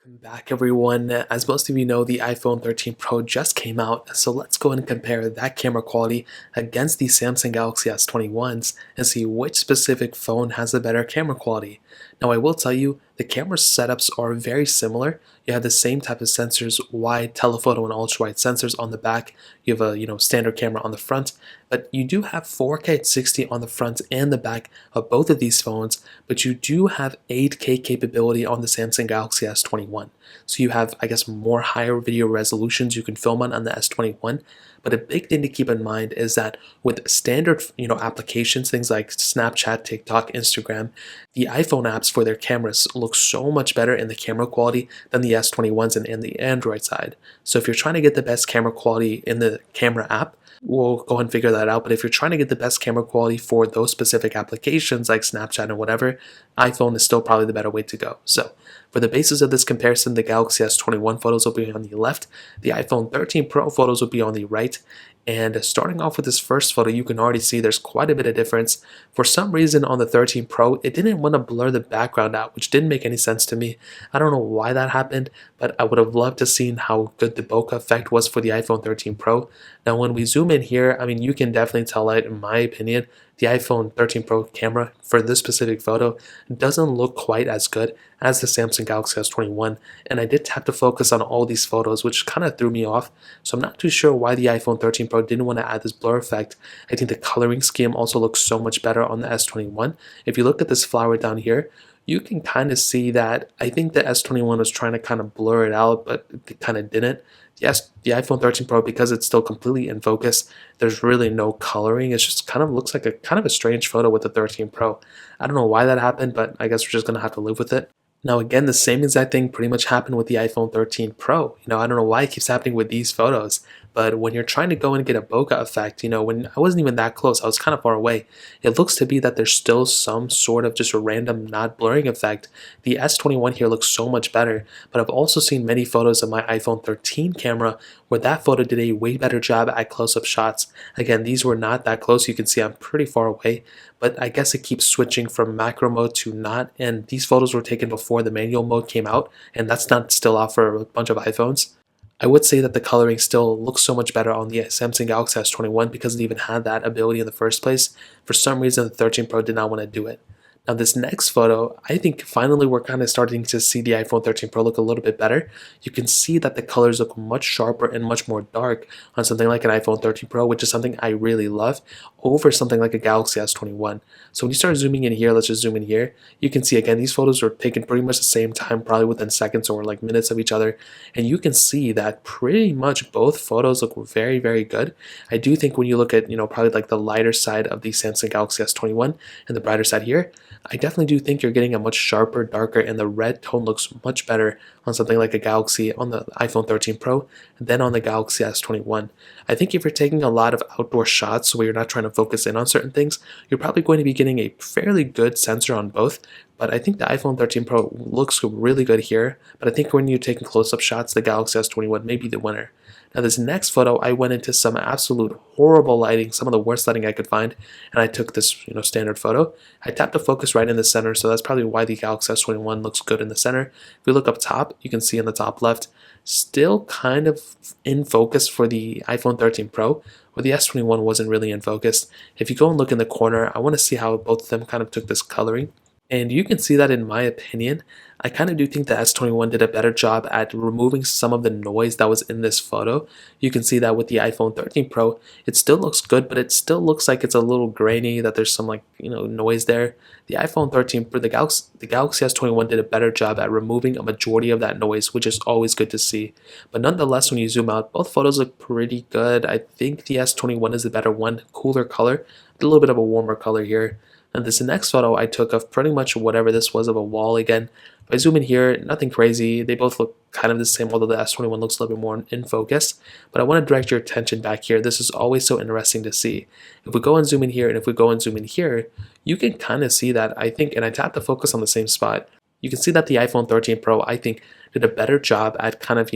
Welcome back, everyone. As most of you know, the iPhone 13 Pro just came out, so let's go and compare that camera quality against the Samsung Galaxy S21s and see which specific phone has the better camera quality. Now, I will tell you, the camera setups are very similar. You have the same type of sensors, wide, telephoto, and ultra-wide sensors on the back. You have a standard camera on the front, but you do have 4K at 60 on the front and the back of both of these phones, but you do have 8K capability on the Samsung Galaxy S21. So you have, I guess, more higher video resolutions you can film on the S21. But a big thing to keep in mind is that with standard, applications, things like Snapchat, TikTok, Instagram, the iPhone apps for their cameras look so much better in the camera quality than the S21s and the Android side. So if you're trying to get the best camera quality in the camera app, we'll go and figure that out. But if you're trying to get the best camera quality for those specific applications like Snapchat and whatever, iPhone is still probably the better way to go. So for the basis of this comparison, the Galaxy S21 photos will be on the left, the iPhone 13 Pro photos will be on the right. And starting off with this first photo, you can already see there's quite a bit of difference. For some reason on the 13 Pro, it didn't want to blur the background out, which didn't make any sense to me. I don't know why that happened, but I would have loved to seen how good the bokeh effect was for the iPhone 13 Pro. Now when we zoom in here, I mean, you can definitely tell that, in my opinion, the iPhone 13 Pro camera for this specific photo doesn't look quite as good as the Samsung Galaxy S21, and I did tap to focus on all these photos, which kind of threw me off. So I'm not too sure why the iPhone 13 Pro didn't want to add this blur effect. I think the coloring scheme also looks so much better on the S21. If you look at this flower down here, you can kind of see that I think the S21 was trying to kind of blur it out, but it kind of didn't. Yes, the iPhone 13 Pro, because it's still completely in focus, there's really no coloring. It just kind of looks like a kind of a strange photo with the 13 Pro. I don't know why that happened, but I guess we're just going to have to live with it. Now again, the same exact thing pretty much happened with the iPhone 13 Pro. I don't know why it keeps happening with these photos, but when you're trying to go and get a bokeh effect, when I wasn't even that close, I was kind of far away, it looks to be that there's still some sort of just a random not blurring effect. The S21 here looks so much better, but I've also seen many photos of my iPhone 13 camera where that photo did a way better job at close-up shots. Again, these were not that close. You can see I'm pretty far away, but I guess it keeps switching from macro mode to not, and these photos were taken before the manual mode came out, and that's not still out for a bunch of iPhones. I would say that the coloring still looks so much better on the Samsung Galaxy S21 because it even had that ability in the first place. For some reason, the 13 Pro did not want to do it. Now this next photo, I think finally we're kind of starting to see the iPhone 13 Pro look a little bit better. You can see that the colors look much sharper and much more dark on something like an iPhone 13 Pro, which is something I really love, over something like a Galaxy S21. So when you start zooming in here, let's just zoom in here, you can see again these photos were taken pretty much the same time, probably within seconds or like minutes of each other, and you can see that pretty much both photos look very, very good. I do think when you look at, probably like the lighter side of the Samsung Galaxy S21 and the brighter side here, I definitely do think you're getting a much sharper, darker, and the red tone looks much better on something like a Galaxy on the iPhone 13 Pro than on the Galaxy S21. I think if you're taking a lot of outdoor shots where you're not trying to focus in on certain things, you're probably going to be getting a fairly good sensor on both. But I think the iPhone 13 Pro looks really good here, but I think when you're taking close-up shots, the Galaxy S21 may be the winner. Now this next photo, I went into some absolute horrible lighting, some of the worst lighting I could find, and I took this standard photo. I tapped the focus right in the center, so that's probably why the Galaxy S21 looks good in the center. If we look up top, you can see in the top left, still kind of in focus for the iPhone 13 Pro, where the S21 wasn't really in focus. If you go and look in the corner, I want to see how both of them kind of took this coloring. And you can see that in my opinion, I kind of do think the S21 did a better job at removing some of the noise that was in this photo. You can see that with the iPhone 13 Pro, it still looks good, but it still looks like it's a little grainy, that there's some noise there. The iPhone 13 Pro, the Galaxy S21 did a better job at removing a majority of that noise, which is always good to see. But nonetheless, when you zoom out, both photos look pretty good. I think the S21 is the better one, cooler color, a little bit of a warmer color here. And this next photo I took of pretty much whatever this was of a wall again. If I zoom in here, nothing crazy. They both look kind of the same, although the S21 looks a little bit more in focus. But I want to direct your attention back here. This is always so interesting to see. If we go and zoom in here, and if we go and zoom in here, you can kind of see that, I think, and I tap the focus on the same spot, you can see that the iPhone 13 Pro, I think, did a better job at kind of,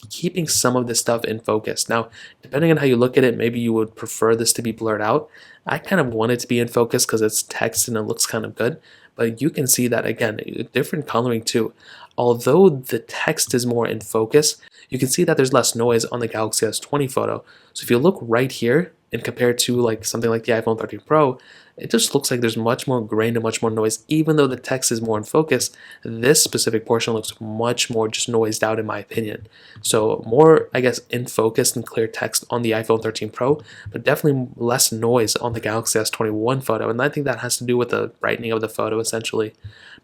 keeping some of this stuff in focus. Now, depending on how you look at it, maybe you would prefer this to be blurred out. I kind of want it to be in focus because it's text and it looks kind of good. But you can see that, again, different coloring too. although the text is more in focus, you can see that there's less noise on the Galaxy S20 photo. So if you look right here and compare to like something like the iPhone 13 Pro, it just looks like there's much more grain and much more noise. Even though the text is more in focus, this specific portion looks much more just noised out in my opinion. So more, I guess, in focus and clear text on the iPhone 13 Pro, but definitely less noise on the Galaxy S21 photo. And I think that has to do with the brightening of the photo essentially.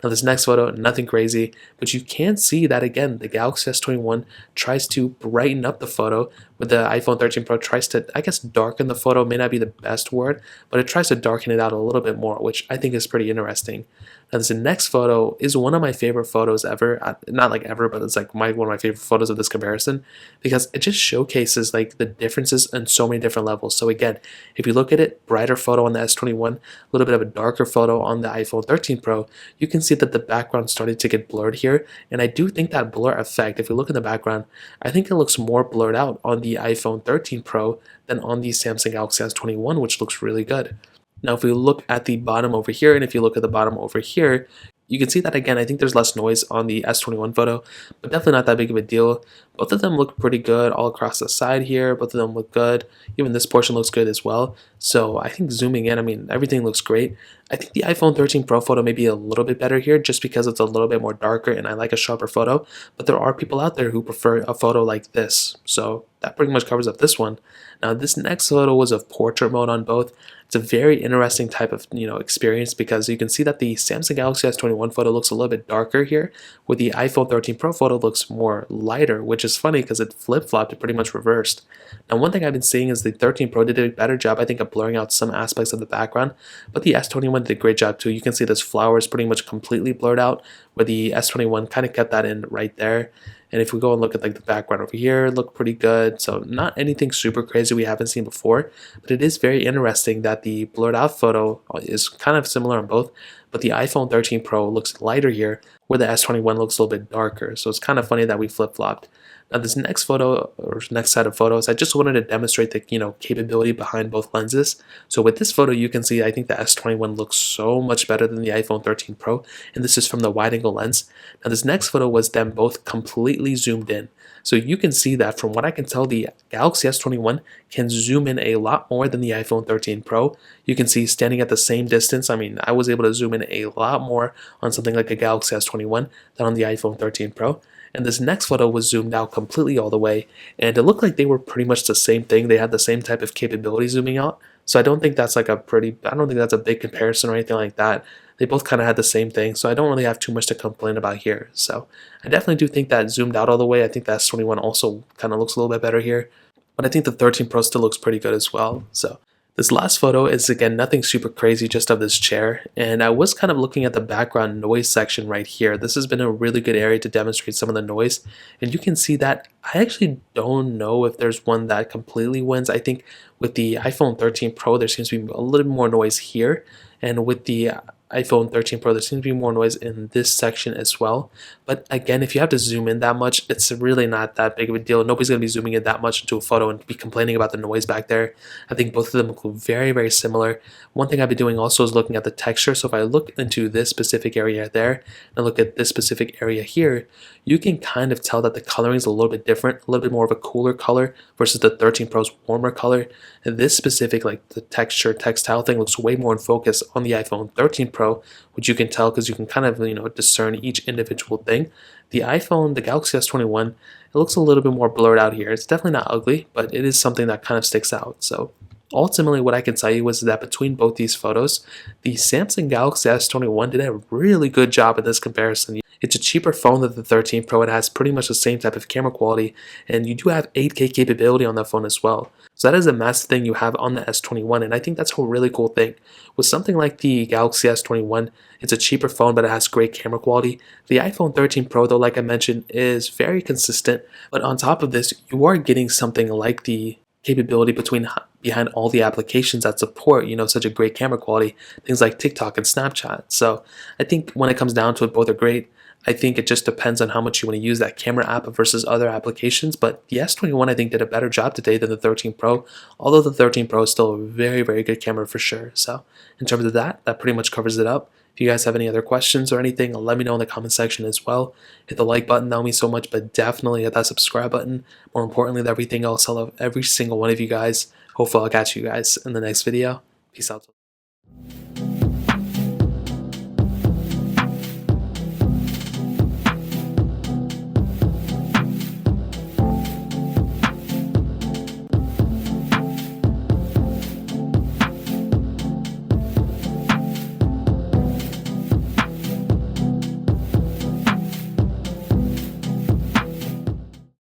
Now this next photo, nothing crazy, but you can see that again, the Galaxy S21 tries to brighten up the photo, but the iPhone 13 Pro tries to, I guess, darken the photo. May not be the best word, but it tries to darken it out a little bit more, which I think is pretty interesting. Now this next photo is one of my favorite photos ever, not like ever, but it's like one of my favorite photos of this comparison, because it just showcases like the differences on so many different levels. So again, if you look at it, brighter photo on the S21, a little bit of a darker photo on the iPhone 13 Pro, you can see that the background started to get blurred here, and I do think that blur effect, if you look in the background, I think it looks more blurred out on the iPhone 13 Pro than on the Samsung Galaxy S21, which looks really good. Now, if we look at the bottom over here, and if you look at the bottom over here, you can see that again, I think there's less noise on the S21 photo, but definitely not that big of a deal. Both of them look pretty good all across the side here. Both of them look good. Even this portion looks good as well. So I think zooming in, I mean, everything looks great. I think the iPhone 13 Pro photo may be a little bit better here just because it's a little bit more darker and I like a sharper photo. But there are people out there who prefer a photo like this. So that pretty much covers up this one. Now this next photo was of portrait mode on both. It's a very interesting type of experience because you can see that the Samsung Galaxy S21 photo looks a little bit darker here, where the iPhone 13 Pro photo looks more lighter, which is funny because it flip-flopped, it pretty much reversed. Now one thing I've been seeing is the 13 Pro did a better job, I think, of blurring out some aspects of the background, but the S21 did a great job too. You can see this flower is pretty much completely blurred out, where the S21 kind of kept that in right there. And if we go and look at like the background over here, it looked pretty good. So not anything super crazy we haven't seen before, but it is very interesting that the blurred out photo is kind of similar on both, but the iPhone 13 Pro looks lighter here, where the S21 looks a little bit darker. So it's kind of funny that we flip-flopped. Now this next photo, or next set of photos, I just wanted to demonstrate the capability behind both lenses. So with this photo, you can see I think the S21 looks so much better than the iPhone 13 Pro, and this is from the wide-angle lens. Now this next photo was them both completely zoomed in. So you can see that from what I can tell, the Galaxy S21 can zoom in a lot more than the iPhone 13 Pro. You can see standing at the same distance, I mean, I was able to zoom in a lot more on something like a Galaxy S21 than on the iPhone 13 Pro. And this next photo was zoomed out completely all the way, and it looked like they were pretty much the same thing. They had the same type of capability zooming out. So I don't think that's like I don't think that's a big comparison or anything like that. They both kind of had the same thing, so I don't really have too much to complain about here. So I definitely do think that zoomed out all the way, I think that S21 also kind of looks a little bit better here. But I think the 13 Pro still looks pretty good as well. So this last photo is, again, nothing super crazy, just of this chair, and I was kind of looking at the background noise section right here. This has been a really good area to demonstrate some of the noise, and you can see that I actually don't know if there's one that completely wins. I think with the iPhone 13 Pro, there seems to be a little more noise here, and with the iPhone 13 Pro, there seems to be more noise in this section as well. But again, if you have to zoom in that much, it's really not that big of a deal. Nobody's going to be zooming in that much into a photo and be complaining about the noise back there. I think both of them look very, very similar. One thing I've been doing also is looking at the texture. So if I look into this specific area there and look at this specific area here, you can kind of tell that the coloring is a little bit different, a little bit more of a cooler color versus the 13 Pro's warmer color. And this specific, like the textile thing, looks way more in focus on the iPhone 13 Pro, which you can tell because you can kind of discern each individual thing. The Galaxy S21, it looks a little bit more blurred out here. It's definitely not ugly, but it is something that kind of sticks out. So ultimately, what I can tell you is that between both these photos, the Samsung Galaxy S21 did a really good job in this comparison. It's a cheaper phone than the 13 Pro. It has pretty much the same type of camera quality, and you do have 8K capability on that phone as well. So that is a massive thing you have on the S21, and I think that's a really cool thing. With something like the Galaxy S21, it's a cheaper phone, but it has great camera quality. The iPhone 13 Pro, though, like I mentioned, is very consistent, but on top of this, you are getting something like the capability behind all the applications that support such a great camera quality, things like TikTok and Snapchat. So I think when it comes down to it, both are great. I think it just depends on how much you want to use that camera app versus other applications, but the S21 I think did a better job today than the 13 Pro, although the 13 Pro is still a very, very good camera for sure. So in terms of that pretty much covers it up. If you guys have any other questions or anything, let me know in the comment section as well. Hit the like button, that would mean so much, but definitely hit that subscribe button. More importantly than everything else, I love every single one of you guys. Hopefully I'll catch you guys in the next video. Peace out.